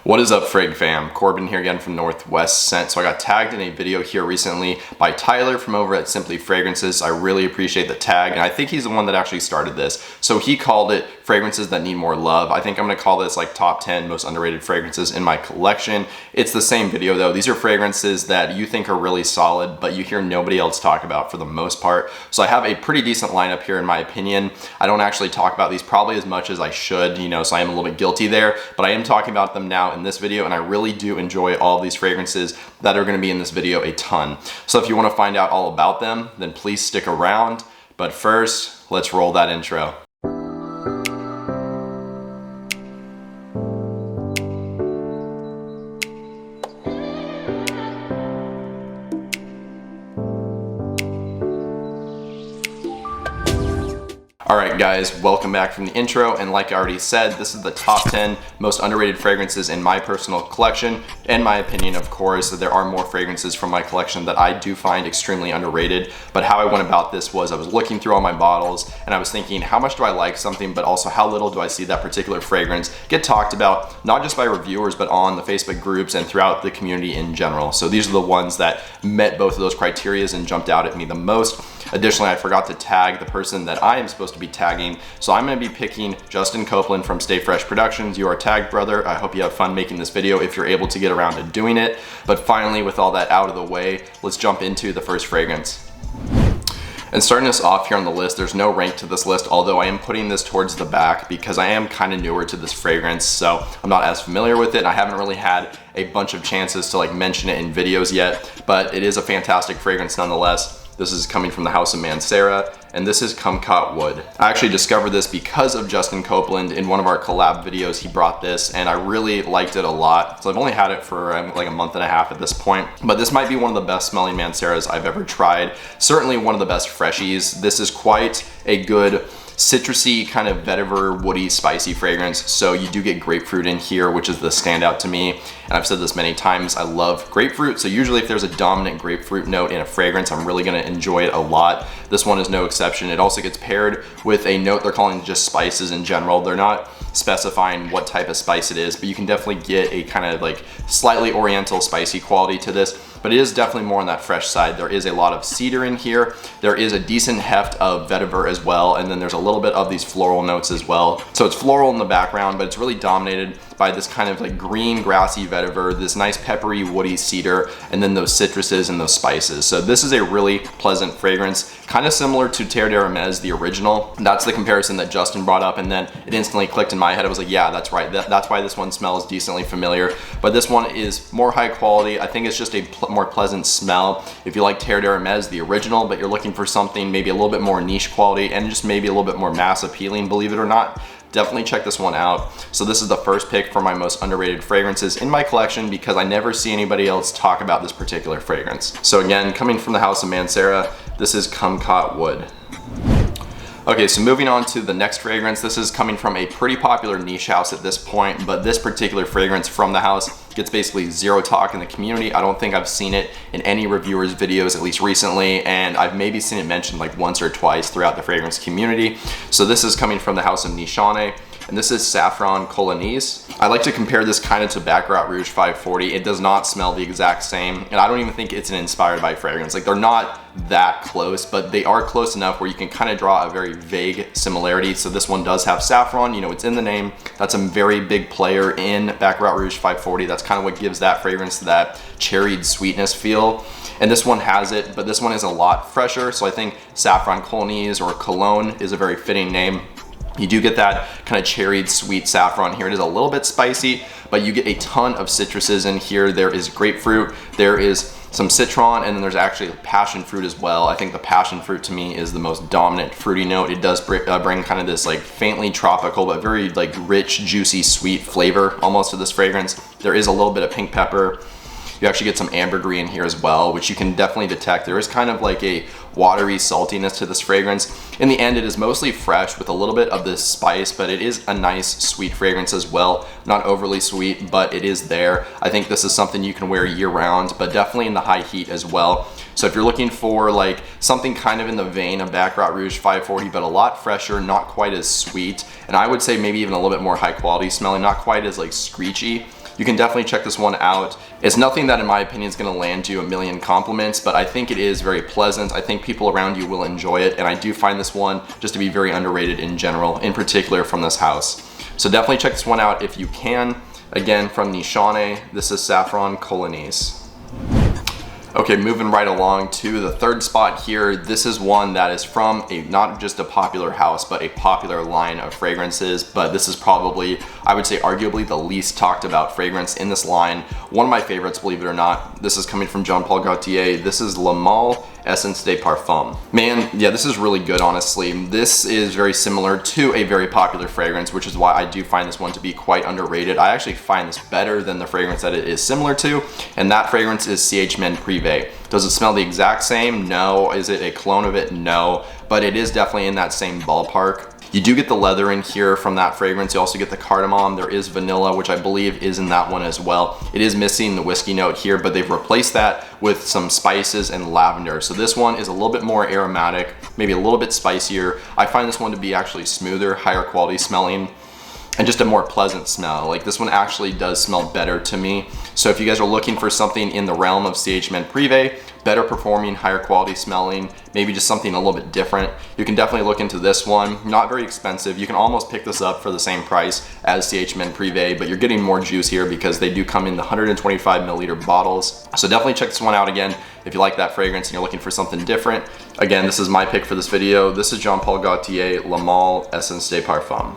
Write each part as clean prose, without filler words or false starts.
What is up, Frig fam? Corbin here again from Northwest Scent. So I got tagged in a video here recently by Tyler from over at Simply Fragrances. I really appreciate the tag, and I think he's the one that actually started this. So he called it fragrances that need more love. I think I'm gonna call this like top 10 most underrated fragrances in my collection. It's the same video though. These are fragrances that you think are really solid, but you hear nobody else talk about for the most part. So I have a pretty decent lineup here in my opinion. I don't actually talk about these probably as much as I should, you know, so I am a little bit guilty there, but I am talking about them now in this video, and I really do enjoy all of these fragrances that are gonna be in this video a ton. So if you wanna find out all about them, then please stick around. But first, let's roll that intro. Alright guys, welcome back from the intro, and like I already said, this is the top 10 most underrated fragrances in my personal collection. In my opinion, of course, there are more fragrances from my collection that I do find extremely underrated, but how I went about this was I was looking through all my bottles and I was thinking, how much do I like something, but also how little do I see that particular fragrance get talked about, not just by reviewers, but on the Facebook groups and throughout the community in general. So these are the ones that met both of those criteria and jumped out at me the most. Additionally, I forgot to tag the person that I am supposed to be tagging, so I'm going to be picking Justin Copeland from Stay Fresh Productions. You are tagged, brother. I hope you have fun making this video if you're able to get around to doing it. But finally, with all that out of the way, let's jump into the first fragrance. And starting us off here on the list, there's no rank to this list, although I am putting this towards the back because I am kind of newer to this fragrance, so I'm not as familiar with it. I haven't really had a bunch of chances to like mention it in videos yet, but it is a fantastic fragrance nonetheless. This is coming from the house of Mancera, and this is Kumkat Wood. I actually discovered this because of Justin Copeland. In one of our collab videos, he brought this, and I really liked it a lot. So I've only had it for like a month and a half at this point, but this might be one of the best smelling Manceras I've ever tried. Certainly one of the best freshies. This is quite a good citrusy, kind of vetiver, woody, spicy fragrance. So you do get grapefruit in here, which is the standout to me. And I've said this many times, I love grapefruit. So usually if there's a dominant grapefruit note in a fragrance, I'm really gonna enjoy it a lot. This one is no exception. It also gets paired with a note they're calling just spices in general. They're not specifying what type of spice it is, but you can definitely get a kind of like slightly oriental spicy quality to this. But it is definitely more on that fresh side. There is a lot of cedar in here. There is a decent heft of vetiver as well. And then there's a little bit of these floral notes as well. So it's floral in the background, but it's really dominated by this kind of like green grassy vetiver, this nice peppery woody cedar, and then those citruses and those spices. So this is a really pleasant fragrance, kind of similar to Terre d'Hermes, the original. That's the comparison that Justin brought up, and then it instantly clicked in my head. I was like, yeah, that's right. That's why this one smells decently familiar. But this one is more high quality. I think it's just a more pleasant smell. If you like Terre d'Hermes, the original, but you're looking for something maybe a little bit more niche quality and just maybe a little bit more mass appealing, believe it or not, definitely check this one out. So this is the first pick for my most underrated fragrances in my collection because I never see anybody else talk about this particular fragrance. So again, coming from the house of Mancera, this is Kumkat Wood. Okay, so moving on to the next fragrance. This is coming from a pretty popular niche house at this point, but this particular fragrance from the house gets basically zero talk in the community. I don't think I've seen it in any reviewers' videos, at least recently, and I've maybe seen it mentioned like once or twice throughout the fragrance community. So this is coming from the house of Nishane, and this is Saffron Colognisé. I like to compare this kind of to Byredo Rouge 540. It does not smell the exact same, and I don't even think it's an inspired by fragrance. Like, they're not that close, but they are close enough where you can kind of draw a very vague similarity. So this one does have saffron, you know, it's in the name. That's a very big player in Byredo Rouge 540. That's kind of what gives that fragrance that cherried sweetness feel. And this one has it, but this one is a lot fresher. So I think Saffron Colognisé or Cologne is a very fitting name. You do get that kind of cherried sweet saffron here. It is a little bit spicy, but you get a ton of citruses in here. There is grapefruit, there is some citron, and then there's actually passion fruit as well. I think the passion fruit to me is the most dominant fruity note. It does bring kind of this like faintly tropical, but very like rich, juicy, sweet flavor almost to this fragrance. There is a little bit of pink pepper. You actually get some ambergris in here as well, which you can definitely detect. There is kind of like a watery saltiness to this fragrance. In the end, it is mostly fresh with a little bit of this spice, but it is a nice sweet fragrance as well. Not overly sweet, but it is there. I think this is something you can wear year round, but definitely in the high heat as well. So if you're looking for like something kind of in the vein of Byredo Rouge 540, but a lot fresher, not quite as sweet, and I would say maybe even a little bit more high quality smelling, not quite as like screechy, you can definitely check this one out. It's nothing that in my opinion is going to land you a million compliments, but I think it is very pleasant. I think people around you will enjoy it, and I do find this one just to be very underrated in general, in particular from this house. So definitely check this one out if you can. Again, from Nishane, this is Saffron Colognisé. Okay, moving right along to the third spot here. This is one that is from not just a popular house, but a popular line of fragrances. But this is probably, I would say, arguably the least talked about fragrance in this line. One of my favorites, believe it or not. This is coming from Jean Paul Gaultier. This is Le Male Essence de Parfum. Man, yeah, this is really good, honestly. This is very similar to a very popular fragrance, which is why I do find this one to be quite underrated. I actually find this better than the fragrance that it is similar to, and that fragrance is CH Men Privé. Does it smell the exact same? No. Is it a clone of it? No. But it is definitely in that same ballpark. You do get the leather in here from that fragrance. You also get the cardamom. There is vanilla, which I believe is in that one as well. It is missing the whiskey note here, but they've replaced that with some spices and lavender. So this one is a little bit more aromatic, maybe a little bit spicier. I find this one to be actually smoother, higher quality smelling, and just a more pleasant smell. Like, this one actually does smell better to me. So if you guys are looking for something in the realm of CH Men Privé, better performing, higher quality smelling, maybe just something a little bit different, you can definitely look into this one. Not very expensive. You can almost pick this up for the same price as CH Men Privé, but you're getting more juice here because they do come in the 125 milliliter bottles. So definitely check this one out again if you like that fragrance and you're looking for something different. Again, this is my pick for this video. This is Jean Paul Gaultier Le Male Essence de Parfum.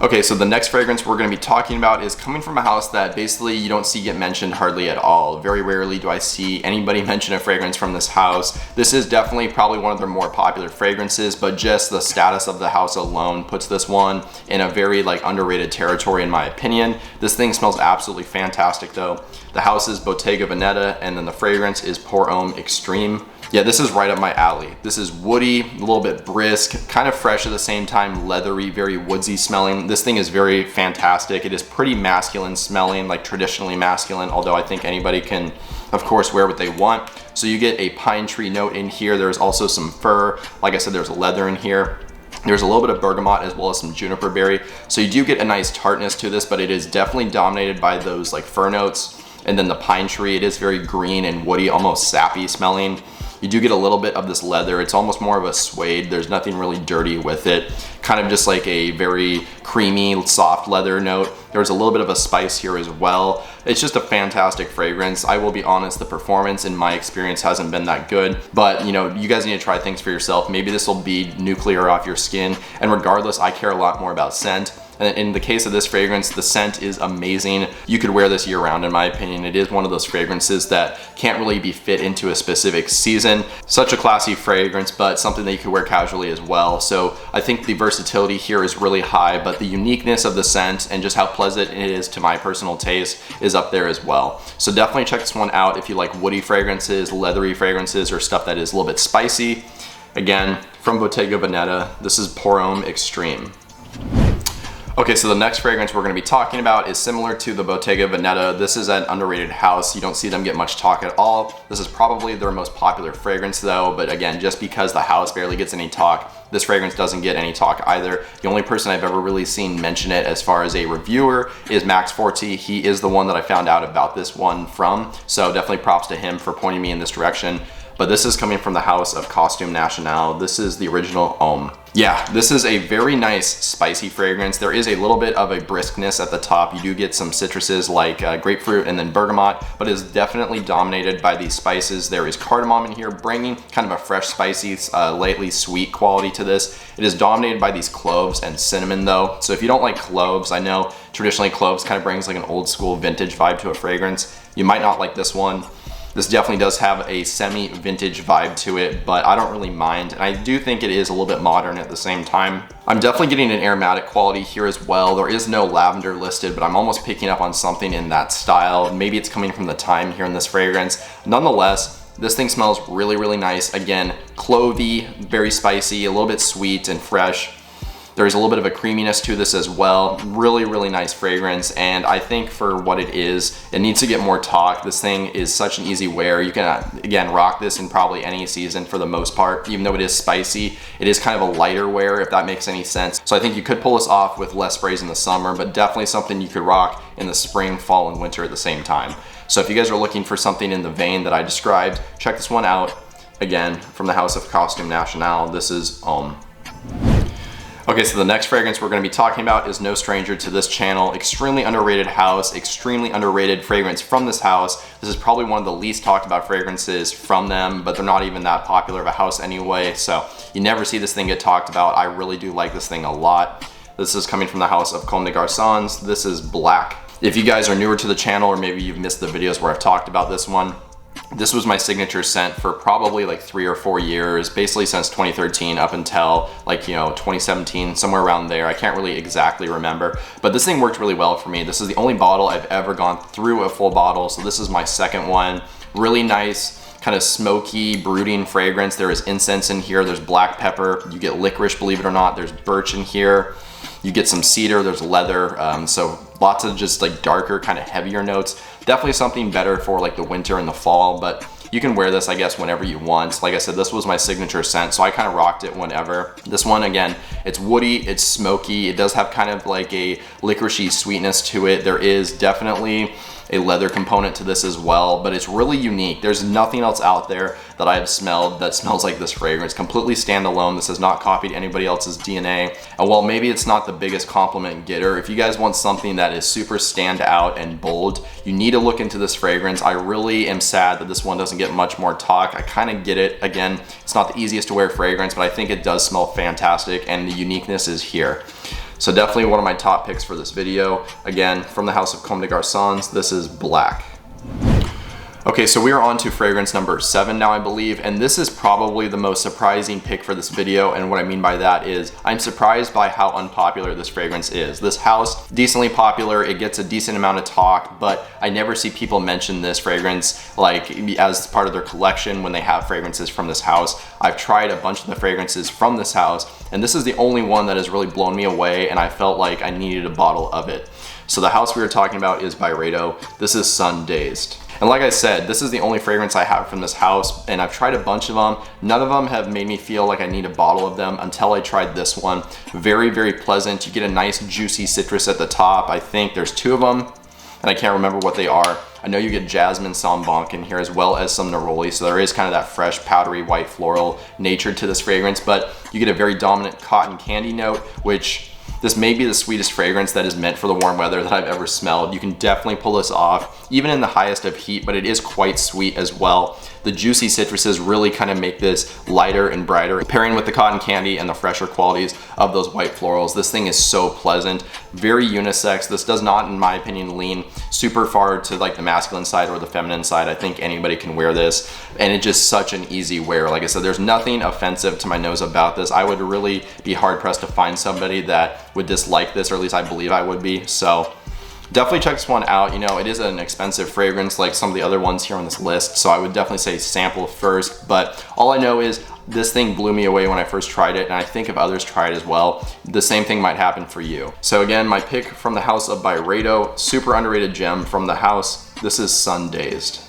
Okay, so the next fragrance we're going to be talking about is coming from a house that basically you don't see get mentioned hardly at all. Very rarely do I see anybody mention a fragrance from this house. This is definitely probably one of their more popular fragrances, but just the status of the house alone puts this one in a very underrated territory in my opinion. This thing smells absolutely fantastic though. The house is Bottega Veneta, and then the fragrance is Pour Homme Extreme. Yeah, this is right up my alley. This is woody, a little bit brisk, kind of fresh at the same time, leathery, very woodsy smelling. This thing is very fantastic. It is pretty masculine smelling, like traditionally masculine, although I think anybody can, of course, wear what they want. So you get a pine tree note in here. There's also some fur. Like I said, there's leather in here. There's a little bit of bergamot as well as some juniper berry. So you do get a nice tartness to this, but it is definitely dominated by those fir notes. And then the pine tree, it is very green and woody, almost sappy smelling. You do get a little bit of this leather. It's almost more of a suede. There's nothing really dirty with it. Kind of just like a very creamy, soft leather note. There's a little bit of a spice here as well. It's just a fantastic fragrance. I will be honest, the performance in my experience hasn't been that good, but you guys need to try things for yourself. Maybe this will be nuclear off your skin, and regardless, I care a lot more about scent. And in the case of this fragrance, the scent is amazing. You could wear this year round in my opinion. It is one of those fragrances that can't really be fit into a specific season. Such a classy fragrance, but something that you could wear casually as well. So I think the versatility here is really high, but the uniqueness of the scent and just how pleasant it is to my personal taste is up there as well. So definitely check this one out if you like woody fragrances, leathery fragrances, or stuff that is a little bit spicy. Again, from Bottega Veneta, this is Pour Homme Extreme. Okay, so the next fragrance we're going to be talking about is similar to the Bottega Veneta. This is an underrated house. You don't see them get much talk at all. This is probably their most popular fragrance though, but again, just because the house barely gets any talk, this fragrance doesn't get any talk either. The only person I've ever really seen mention it as far as a reviewer is Max Forti. He is the one that I found out about this one from, so definitely props to him for pointing me in this direction. But this is coming from the house of Costume National. This is the original Homme. Yeah, this is a very nice spicy fragrance. There is a little bit of a briskness at the top. You do get some citruses like grapefruit and then bergamot, but it is definitely dominated by these spices. There is cardamom in here, bringing kind of a fresh, spicy, lightly sweet quality to this. It is dominated by these cloves and cinnamon though. So if you don't like cloves, I know traditionally cloves kind of brings like an old school vintage vibe to a fragrance. You might not like this one. This definitely does have a semi-vintage vibe to it, but I don't really mind. And I do think it is a little bit modern at the same time. I'm definitely getting an aromatic quality here as well. There is no lavender listed, but I'm almost picking up on something in that style. Maybe it's coming from the thyme here in this fragrance. Nonetheless, this thing smells really, really nice. Again, clovey, very spicy, a little bit sweet and fresh. There's a little bit of a creaminess to this as well. Really, really nice fragrance. And I think for what it is, it needs to get more talk. This thing is such an easy wear. You can, again, rock this in probably any season for the most part. Even though it is spicy, it is kind of a lighter wear, if that makes any sense. So I think you could pull this off with less sprays in the summer, but definitely something you could rock in the spring, fall, and winter at the same time. So if you guys are looking for something in the vein that I described, check this one out. Again, from the house of Costume National, this is Homme. Okay, so the next fragrance we're going to be talking about is no stranger to this channel. Extremely underrated house, extremely underrated fragrance from this house. This is probably one of the least talked about fragrances from them, but they're not even that popular of a house anyway, so you never see this thing get talked about. I really do like this thing a lot. This is coming from the house of Comme de Garçons. This is Black. If you guys are newer to the channel, or maybe you've missed the videos where I've talked about this one, this was my signature scent for probably like 3 or 4 years, basically since 2013 up until like, 2017, somewhere around there. I can't really exactly remember, but this thing worked really well for me. This is the only bottle I've ever gone through a full bottle, so this is my second one. Really nice, kind of smoky, brooding fragrance. There is incense in here, there's black pepper, you get licorice, believe it or not, there's birch in here. You get some cedar, there's leather, so lots of just like darker, kind of heavier notes. Definitely something better for like the winter and the fall, but you can wear this, I guess, whenever you want. Like I said, this was my signature scent, so I kind of rocked it whenever. This one, again, it's woody, it's smoky, it does have kind of like a licoricey sweetness to it. There is definitely a leather component to this as well, but it's really unique. There's nothing else out there that I have smelled that smells like this fragrance. Completely standalone. This has not copied anybody else's DNA. And while maybe it's not the biggest compliment getter, if you guys want something that is super stand out and bold, you need to look into this fragrance. I really am sad that this one doesn't get much more talk. I kind of get it. Again, it's not the easiest to wear fragrance, but I think it does smell fantastic, and the uniqueness is here. So definitely one of my top picks for this video. Again, from the house of Comme de Garçons, this is Black. Okay, so we are on to fragrance number 7 now, I believe, and this is probably the most surprising pick for this video, and what I mean by that is I'm surprised by how unpopular this fragrance is. This house, decently popular, it gets a decent amount of talk, but I never see people mention this fragrance like as part of their collection when they have fragrances from this house. I've tried a bunch of the fragrances from this house, and this is the only one that has really blown me away, and I felt like I needed a bottle of it. So the house we were talking about is Byredo. This is Sundazed. And like I said, this is the only fragrance I have from this house, and I've tried a bunch of them. None of them have made me feel like I need a bottle of them until I tried this one. Very, very pleasant. You get a nice juicy citrus at the top. I think there's 2 of them, and I can't remember what they are. I know you get jasmine sambanc in here as well as some neroli, so there is kind of that fresh, powdery, white floral nature to this fragrance, but you get a very dominant cotton candy note, which this may be the sweetest fragrance that is meant for the warm weather that I've ever smelled. You can definitely pull this off, even in the highest of heat, but it is quite sweet as well. The juicy citruses really kind of make this lighter and brighter. Pairing with the cotton candy and the fresher qualities of those white florals, this thing is so pleasant. Very unisex. This does not, in my opinion, lean super far to like the masculine side or the feminine side. I think anybody can wear this, and it's just such an easy wear. Like I said, there's nothing offensive to my nose about this. I would really be hard pressed to find somebody that would dislike this, or at least I believe I would be. So definitely check this one out. It is an expensive fragrance like some of the other ones here on this list, so I would definitely say sample first, but all I know is this thing blew me away when I first tried it, and I think if others try it as well, the same thing might happen for you. So again, my pick from the house of Byredo, super underrated gem from the house, this is Sundazed.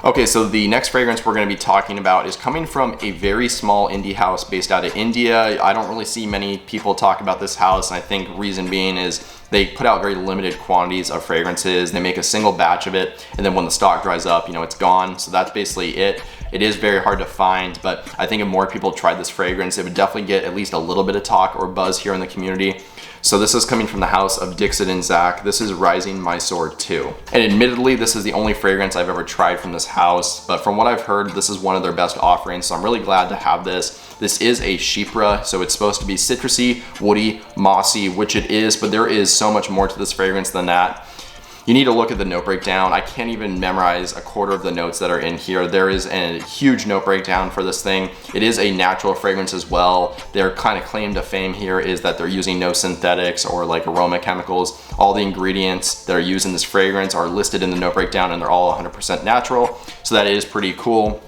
Okay, so the next fragrance we're going to be talking about is coming from a very small indie house based out of India. I don't really see many people talk about this house, and I think reason being is they put out very limited quantities of fragrances. They make a single batch of it, and then when the stock dries up, it's gone. So that's basically it. It is very hard to find, but I think if more people tried this fragrance, it would definitely get at least a little bit of talk or buzz here in the community. So this is coming from the house of Dixons and Zach. This is Rising My Sword 2. And admittedly, this is the only fragrance I've ever tried from this house, but from what I've heard, this is one of their best offerings, so I'm really glad to have this. This is a chypre, so it's supposed to be citrusy, woody, mossy, which it is, but there is so much more to this fragrance than that. You need to look at the note breakdown. I can't even memorize a quarter of the notes that are in here. There is a huge note breakdown for this thing. It is a natural fragrance as well. Their kind of claim to fame here is that they're using no synthetics or like aroma chemicals. All the ingredients that are used in this fragrance are listed in the note breakdown, and they're all 100% natural. So that is pretty cool.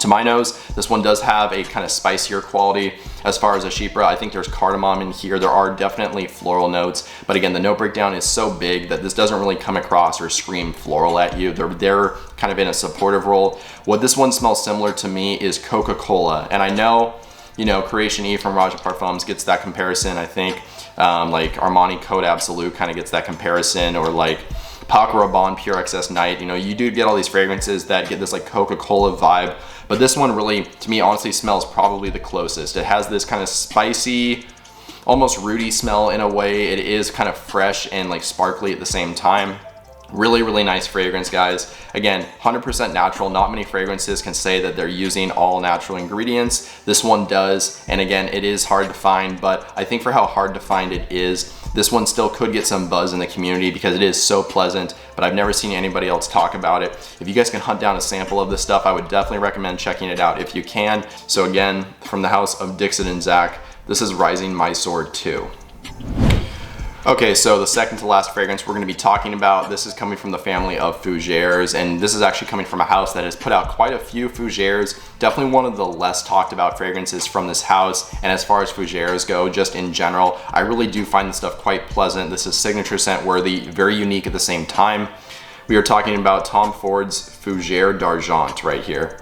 To my nose, this one does have a kind of spicier quality as far as a chypre. I think there's cardamom in here. There are definitely floral notes, but again, the note breakdown is so big that this doesn't really come across or scream floral at you. They're kind of in a supportive role. What this one smells similar to me is Coca-Cola, and I know, Creation E from Raja Parfums gets that comparison, I think. like Armani Code Absolute kind of gets that comparison, or like Paco Rabanne Pure XS Night. You know, you do get all these fragrances that get this like Coca-Cola vibe, but this one really, to me, honestly smells probably the closest. It has this kind of spicy, almost rooty smell in a way. It is kind of fresh and like sparkly at the same time. Really, really nice fragrance, guys. Again, 100% natural. Not many fragrances can say that they're using all natural ingredients. This one does, and again, it is hard to find, but I think for how hard to find it is, this one still could get some buzz in the community because it is so pleasant, but I've never seen anybody else talk about it. If you guys can hunt down a sample of this stuff, I would definitely recommend checking it out if you can. So again, from the house of Dixon and Zach, this is Rising My Sword 2. Okay, so the second to last fragrance we're going to be talking about, this is coming from the family of Fougeres, and this is actually coming from a house that has put out quite a few Fougeres. Definitely one of the less talked about fragrances from this house, and as far as Fougeres go, just in general, I really do find this stuff quite pleasant. This is signature scent worthy, very unique at the same time. We are talking about Tom Ford's Fougere d'Argent right here.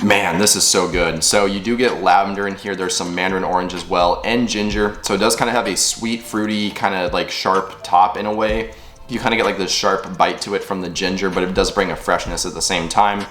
Man, this is so good. So you do get lavender in here. There's some mandarin orange as well, and ginger. So it does kind of have a sweet, fruity, kind of like sharp top in a way. You kind of get like this sharp bite to it from the ginger, but it does bring a freshness at the same time.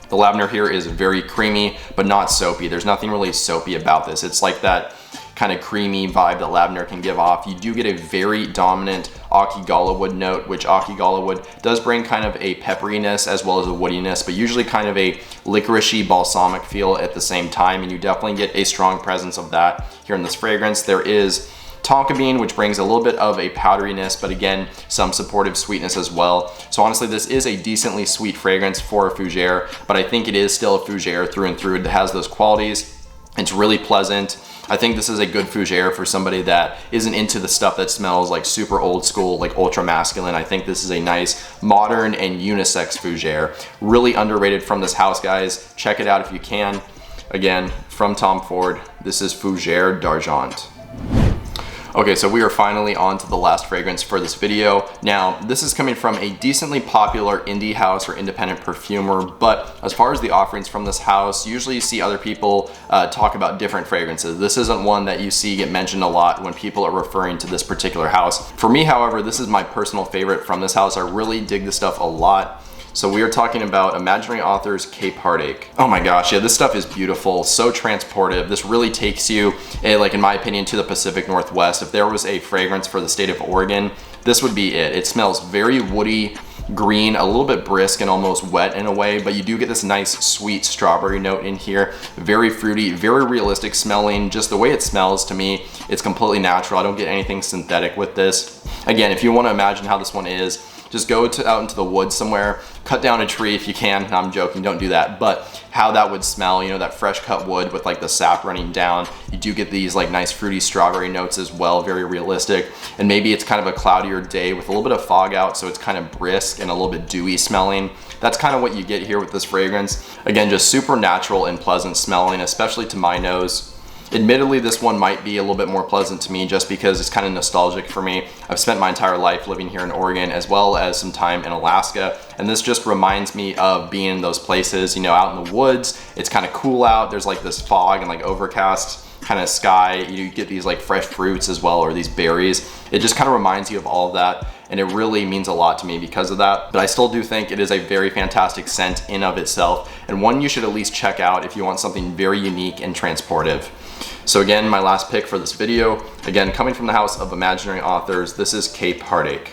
The lavender here is very creamy, but not soapy. There's nothing really soapy about this. It's like that kind of creamy vibe that lavender can give off. You do get a very dominant Akigala wood note, which Akigala wood does bring kind of a pepperiness as well as a woodiness, but usually kind of a licoricey balsamic feel at the same time, and you definitely get a strong presence of that here in this fragrance. There is tonka bean, which brings a little bit of a powderiness, but again, some supportive sweetness as well. So honestly, this is a decently sweet fragrance for a Fougere, but I think it is still a Fougere through and through. It has those qualities. It's really pleasant. I think this is a good Fougere for somebody that isn't into the stuff that smells like super old school, like ultra masculine. I think this is a nice modern and unisex Fougere. Really underrated from this house, guys. Check it out if you can. Again, from Tom Ford, this is Fougere d'Argent. Okay, so we are finally on to the last fragrance for this video. Now, this is coming from a decently popular indie house or independent perfumer, but as far as the offerings from this house, usually you see other people talk about different fragrances. This isn't one that you see get mentioned a lot when people are referring to this particular house. For me, however, this is my personal favorite from this house. I really dig this stuff a lot. So we are talking about Imaginary Author's Cape Heartache. Oh my gosh, yeah, this stuff is beautiful, so transportive. This really takes you, like in my opinion, to the Pacific Northwest. If there was a fragrance for the state of Oregon, this would be it. It smells very woody, green, a little bit brisk and almost wet in a way, but you do get this nice sweet strawberry note in here. Very fruity, very realistic smelling. Just the way it smells, to me, it's completely natural. I don't get anything synthetic with this. Again, if you want to imagine how this one is, just go out into the woods somewhere, cut down a tree if you can. No, I'm joking, don't do that. But how that would smell, you know, that fresh cut wood with like the sap running down. You do get these like nice fruity strawberry notes as well, very realistic. And maybe it's kind of a cloudier day with a little bit of fog out, so it's kind of brisk and a little bit dewy smelling. That's kind of what you get here with this fragrance. Again, just super natural and pleasant smelling, especially to my nose. Admittedly, this one might be a little bit more pleasant to me just because it's kind of nostalgic for me. I've spent my entire life living here in Oregon as well as some time in Alaska, and this just reminds me of being in those places, you know, out in the woods. It's kind of cool out. There's like this fog and like overcast kind of sky. You get these like fresh fruits as well, or these berries. It just kind of reminds you of all of that, and it really means a lot to me because of that. But I still do think it is a very fantastic scent in of itself, and one you should at least check out if you want something very unique and transportive. So again, my last pick for this video, again, coming from the house of Imaginary Authors, this is Cape Heartache.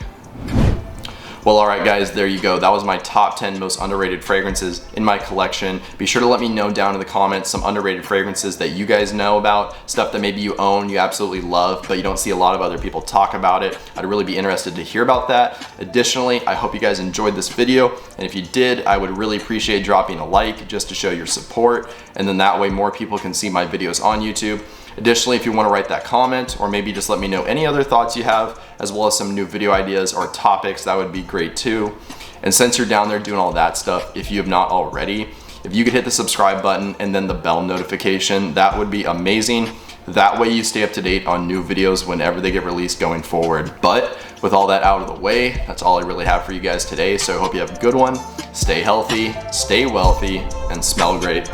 Well, all right, guys, there you go. That was my top 10 most underrated fragrances in my collection. Be sure to let me know down in the comments some underrated fragrances that you guys know about, stuff that maybe you own, you absolutely love, but you don't see a lot of other people talk about it. I'd really be interested to hear about that. Additionally, I hope you guys enjoyed this video, and if you did, I would really appreciate dropping a like just to show your support, and then that way more people can see my videos on YouTube. Additionally, if you want to write that comment, or maybe just let me know any other thoughts you have, as well as some new video ideas or topics, that would be great too. And since you're down there doing all that stuff, if you have not already, if you could hit the subscribe button and then the bell notification, that would be amazing. That way you stay up to date on new videos whenever they get released going forward. But with all that out of the way, that's all I really have for you guys today. So I hope you have a good one. Stay healthy, stay wealthy, and smell great.